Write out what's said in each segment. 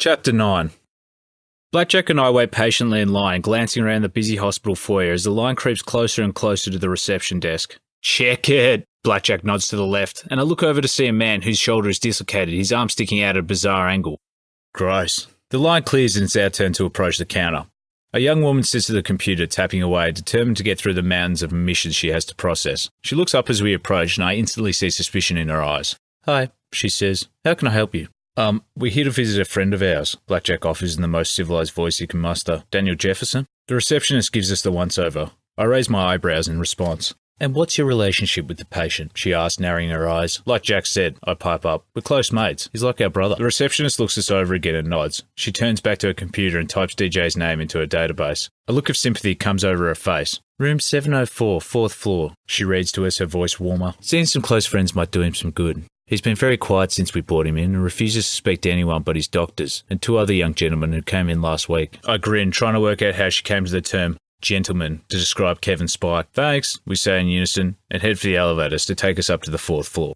Chapter 9. Blackjack and I wait patiently in line, glancing around the busy hospital foyer as the line creeps closer and closer to the reception desk. "Check it!" Blackjack nods to the left, and I look over to see a man whose shoulder is dislocated, his arm sticking out at a bizarre angle. Gross. The line clears and it's our turn to approach the counter. A young woman sits at the computer, tapping away, determined to get through the mountains of omissions she has to process. She looks up as we approach, and I instantly see suspicion in her eyes. "Hi," she says. "How can I help you?" We're here to visit a friend of ours," Blackjack offers in the most civilized voice he can muster. "Daniel Jefferson?" The receptionist gives us the once-over. I raise my eyebrows in response. "And what's your relationship with the patient?" she asks, narrowing her eyes. "Like Jack said," I pipe up. "We're close mates. He's like our brother." The receptionist looks us over again and nods. She turns back to her computer and types DJ's name into her database. A look of sympathy comes over her face. "Room 704, 4th floor," she reads to us, her voice warmer. "Seeing some close friends might do him some good. He's been very quiet since we brought him in and refuses to speak to anyone but his doctors and 2 other young gentlemen who came in last week." I grin, trying to work out how she came to the term gentleman to describe Kevin Spike. "Thanks," we say in unison, and head for the elevators to take us up to the 4th floor.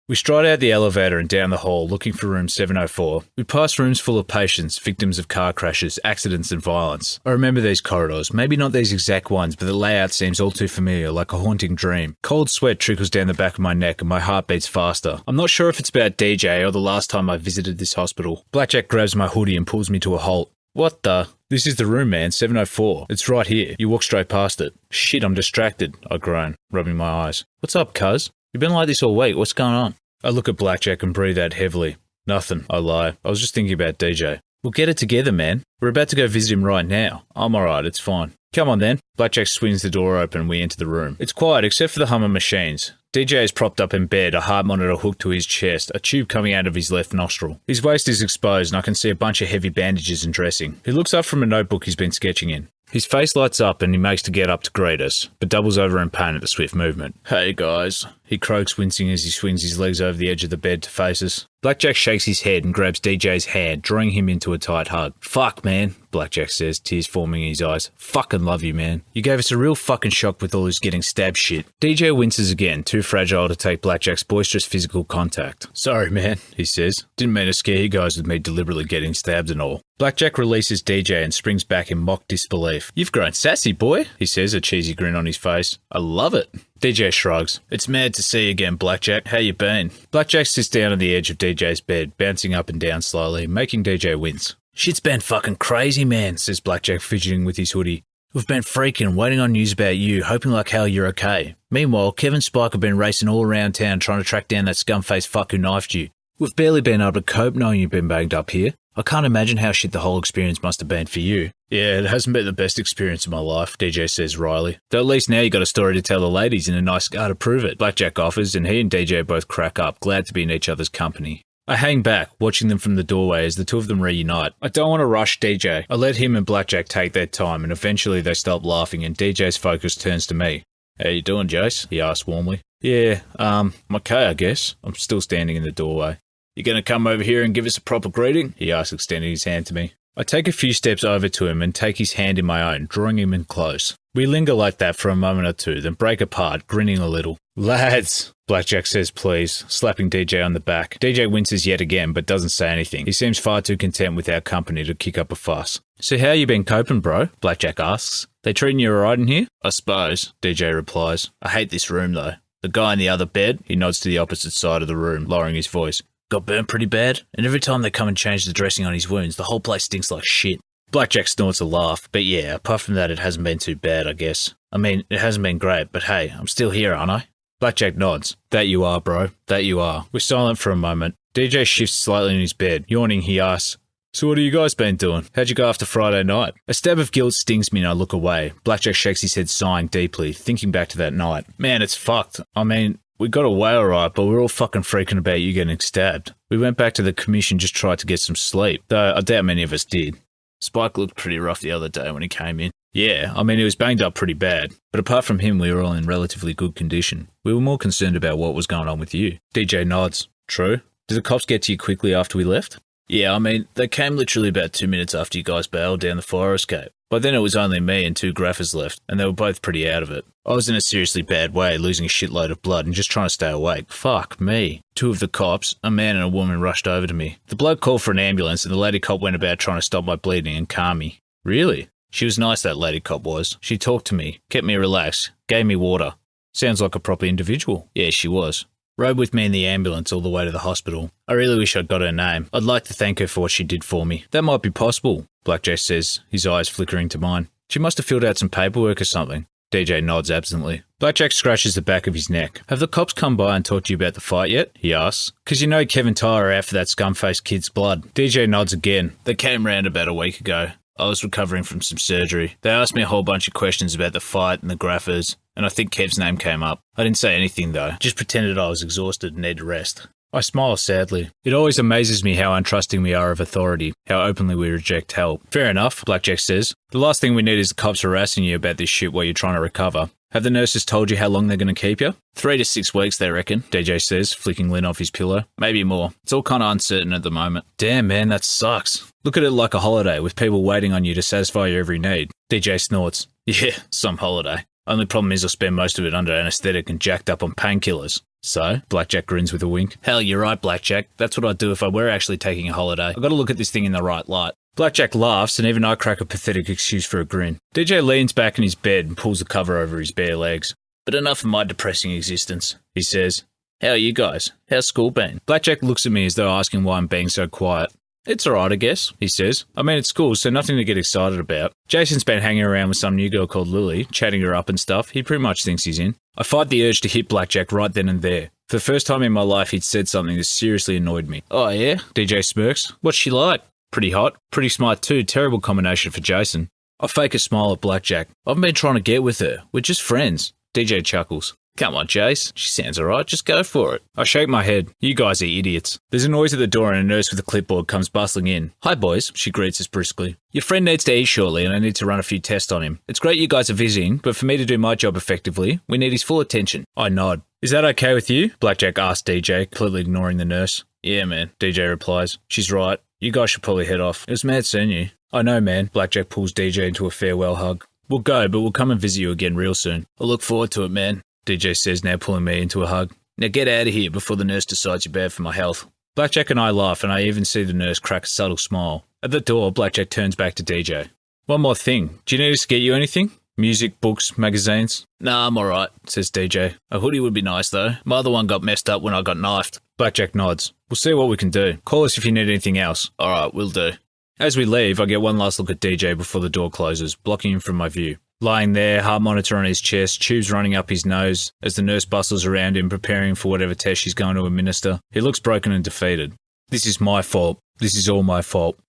We stride out the elevator and down the hall, looking for room 704. We pass rooms full of patients, victims of car crashes, accidents and violence. I remember these corridors, maybe not these exact ones, but the layout seems all too familiar, like a haunting dream. Cold sweat trickles down the back of my neck and my heart beats faster. I'm not sure if it's about DJ or the last time I visited this hospital. Blackjack grabs my hoodie and pulls me to a halt. "What the?" "This is the room, man, 704. It's right here. You walk straight past it." "Shit, I'm distracted," I groan, rubbing my eyes. "What's up, cuz? You've been like this all week. What's going on?" I look at Blackjack and breathe out heavily. "Nothing," I lie. "I was just thinking about DJ." "We'll get it together, man. We're about to go visit him right now." "I'm alright, it's fine." "Come on then." Blackjack swings the door open and we enter the room. It's quiet except for the hum of machines. DJ is propped up in bed, a heart monitor hooked to his chest, a tube coming out of his left nostril. His waist is exposed and I can see a bunch of heavy bandages and dressing. He looks up from a notebook he's been sketching in. His face lights up and he makes to get up to greet us, but doubles over in pain at the swift movement. "Hey guys," he croaks, wincing as he swings his legs over the edge of the bed to face us. Blackjack shakes his head and grabs DJ's hand, drawing him into a tight hug. "Fuck, man," Blackjack says, tears forming in his eyes. "Fucking love you, man. You gave us a real fucking shock with all this getting stabbed shit." DJ winces again, too fragile to take Blackjack's boisterous physical contact. "Sorry, man," he says. "Didn't mean to scare you guys with me deliberately getting stabbed and all." Blackjack releases DJ and springs back in mock disbelief. "You've grown sassy, boy," he says, a cheesy grin on his face. "I love it." DJ shrugs. "It's mad to see you again, Blackjack. How you been?" Blackjack sits down on the edge of DJ's bed, bouncing up and down slowly, making DJ wince. "Shit's been fucking crazy, man," says Blackjack, fidgeting with his hoodie. "We've been freaking, waiting on news about you, hoping like hell you're okay. Meanwhile, Kevin Spike have been racing all around town trying to track down that scum-faced fuck who knifed you. We've barely been able to cope knowing you've been banged up here. I can't imagine how shit the whole experience must have been for you." "Yeah, it hasn't been the best experience of my life," DJ says wryly. "Though at least now you got a story to tell the ladies and a nice scar to prove it," Blackjack offers, and he and DJ both crack up, glad to be in each other's company. I hang back, watching them from the doorway as the two of them reunite. I don't want to rush DJ. I let him and Blackjack take their time, and eventually they stop laughing and DJ's focus turns to me. "How you doing, Jace?" he asks warmly. "Yeah, I'm okay, I guess." I'm still standing in the doorway. "You gonna come over here and give us a proper greeting?" he asks, extending his hand to me. I take a few steps over to him and take his hand in my own, drawing him in close. We linger like that for a moment or two, then break apart, grinning a little. "Lads," Blackjack says please, slapping DJ on the back. DJ winces yet again, but doesn't say anything. He seems far too content with our company to kick up a fuss. "So how you been coping, bro?" Blackjack asks. "They treating you alright in here?" "I suppose," DJ replies. "I hate this room though. The guy in the other bed," he nods to the opposite side of the room, lowering his voice, "got burnt pretty bad, and every time they come and change the dressing on his wounds, the whole place stinks like shit." Blackjack snorts a laugh, but yeah, apart from that it hasn't been too bad, I guess. I mean, it hasn't been great, but hey, I'm still here, aren't I? Blackjack nods. "That you are, bro. That you are." We're silent for a moment. DJ shifts slightly in his bed. Yawning, he asks, "So what have you guys been doing? How'd you go after Friday night?" A stab of guilt stings me and I look away. Blackjack shakes his head, sighing deeply, thinking back to that night. "Man, it's fucked. I mean, we got away alright, but we're all fucking freaking about you getting stabbed. We went back to the commission, just tried to get some sleep, though I doubt many of us did. Spike looked pretty rough the other day when he came in. Yeah, I mean, he was banged up pretty bad, but apart from him, we were all in relatively good condition. We were more concerned about what was going on with you." DJ nods. "True. Did the cops get to you quickly after we left?" "Yeah, I mean, they came literally about 2 minutes after you guys bailed down the fire escape. By then it was only me and 2 graphers left, and they were both pretty out of it. I was in a seriously bad way, losing a shitload of blood and just trying to stay awake. Fuck me. 2 of the cops, a man and a woman, rushed over to me. The bloke called for an ambulance and the lady cop went about trying to stop my bleeding and calm me. Really? She was nice, that lady cop was. She talked to me, kept me relaxed, gave me water. Sounds like a proper individual. Yeah, she was. Rode with me in the ambulance all the way to the hospital. I really wish I'd got her name. I'd like to thank her for what she did for me. That might be possible, Blackjack says, his eyes flickering to mine. She must have filled out some paperwork or something. DJ nods absently. Blackjack scratches the back of his neck. Have the cops come by and talked to you about the fight yet? He asks. 'Cause you know Kevin Tyler are out for that scum-faced kid's blood. DJ nods again. They came round about a week ago. I was recovering from some surgery. They asked me a whole bunch of questions about the fight and the graphers, and I think Kev's name came up. I didn't say anything though, just pretended I was exhausted and needed rest. I smile sadly. It always amazes me how untrusting we are of authority, how openly we reject help. Fair enough, Blackjack says. The last thing we need is the cops harassing you about this shit while you're trying to recover. Have the nurses told you how long they're going to keep you? 3 to 6 weeks, they reckon, DJ says, flicking Lynn off his pillow. Maybe more. It's all kind of uncertain at the moment. Damn, man, that sucks. Look at it like a holiday, with people waiting on you to satisfy your every need. DJ snorts. Yeah, some holiday. Only problem is I'll spend most of it under anaesthetic and jacked up on painkillers. So? Blackjack grins with a wink. Hell, you're right, Blackjack. That's what I'd do if I were actually taking a holiday. I've got to look at this thing in the right light. Blackjack laughs, and even I crack a pathetic excuse for a grin. DJ leans back in his bed and pulls the cover over his bare legs. But enough of my depressing existence, he says. How are you guys? How's school been? Blackjack looks at me as though asking why I'm being so quiet. It's alright, I guess, he says. I mean, it's school, so nothing to get excited about. Jason's been hanging around with some new girl called Lily, chatting her up and stuff. He pretty much thinks he's in. I fight the urge to hit Blackjack right then and there. For the first time in my life, he'd said something that seriously annoyed me. Oh, yeah? DJ smirks. What's she like? Pretty hot. Pretty smart too. Terrible combination for Jason. I fake a smile at Blackjack. I've been trying to get with her. We're just friends. DJ chuckles. Come on, Jace. She sounds alright. Just go for it. I shake my head. You guys are idiots. There's a noise at the door and a nurse with a clipboard comes bustling in. Hi, boys, she greets us briskly. Your friend needs to eat shortly and I need to run a few tests on him. It's great you guys are visiting, but for me to do my job effectively, we need his full attention. I nod. Is that okay with you? Blackjack asks DJ, completely ignoring the nurse. Yeah, man, DJ replies. She's right. You guys should probably head off. It was mad seeing you. I know, man. Blackjack pulls DJ into a farewell hug. We'll go, but we'll come and visit you again real soon. I look forward to it, man. DJ says, now pulling me into a hug. Now get out of here before the nurse decides you're bad for my health. Blackjack and I laugh, and I even see the nurse crack a subtle smile. At the door, Blackjack turns back to DJ. One more thing. Do you need us to get you anything? Music, books, magazines? Nah, I'm alright, says DJ. A hoodie would be nice, though. My other one got messed up when I got knifed. Blackjack nods. We'll see what we can do. Call us if you need anything else. Alright, we'll do. As we leave, I get one last look at DJ before the door closes, blocking him from my view. Lying there, heart monitor on his chest, tubes running up his nose, as the nurse bustles around him preparing for whatever test she's going to administer. He looks broken and defeated. This is my fault. This is all my fault.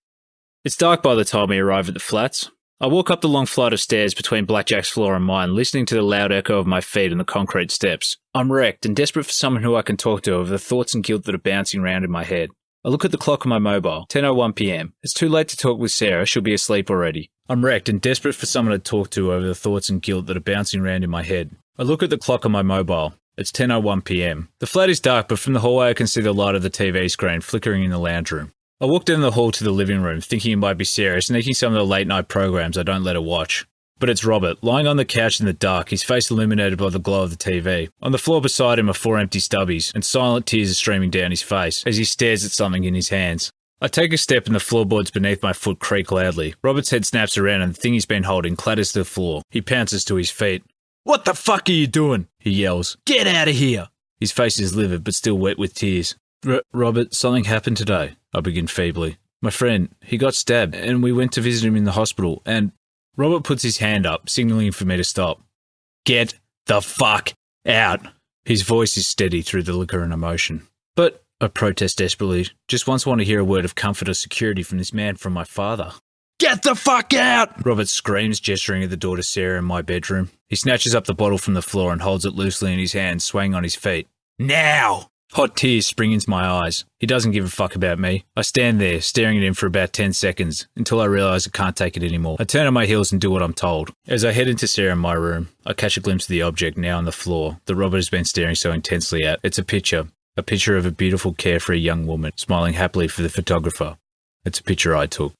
It's dark by the time we arrive at the flats. I walk up the long flight of stairs between Blackjack's floor and mine, listening to the loud echo of my feet on the concrete steps. I'm wrecked and desperate for someone who I can talk to over the thoughts and guilt that are bouncing around in my head. I look at the clock on my mobile, 10:01 PM. It's too late to talk with Sarah, she'll be asleep already. I'm wrecked and desperate for someone to talk to over the thoughts and guilt that are bouncing around in my head. I look at the clock on my mobile. It's 10:01 PM. The flat is dark, but from the hallway I can see the light of the TV screen flickering in the lounge room. I walk down the hall to the living room, thinking it might be Sarah, sneaking some of the late night programs I don't let her watch. But it's Robert, lying on the couch in the dark, his face illuminated by the glow of the TV. On the floor beside him are 4 empty stubbies, and silent tears are streaming down his face as he stares at something in his hands. I take a step and the floorboards beneath my foot creak loudly. Robert's head snaps around and the thing he's been holding clatters to the floor. He pounces to his feet. What the fuck are you doing? He yells. Get out of here! His face is livid but still wet with tears. Robert, something happened today, I begin feebly. My friend, he got stabbed and we went to visit him in the hospital and... Robert puts his hand up, signalling for me to stop. Get the fuck out! His voice is steady through the liquor and emotion. But, I protest desperately, just once want to hear a word of comfort or security from this man from my father. Get the fuck out! Robert screams, gesturing at the door to Sarah in my bedroom. He snatches up the bottle from the floor and holds it loosely in his hand, swaying on his feet. Now! Hot tears spring into my eyes. He doesn't give a fuck about me. I stand there, staring at him for about 10 seconds, until I realise I can't take it anymore. I turn on my heels and do what I'm told. As I head into Sarah in my room, I catch a glimpse of the object now on the floor that Robert has been staring so intensely at. It's a picture of a beautiful, carefree young woman, smiling happily for the photographer. It's a picture I took.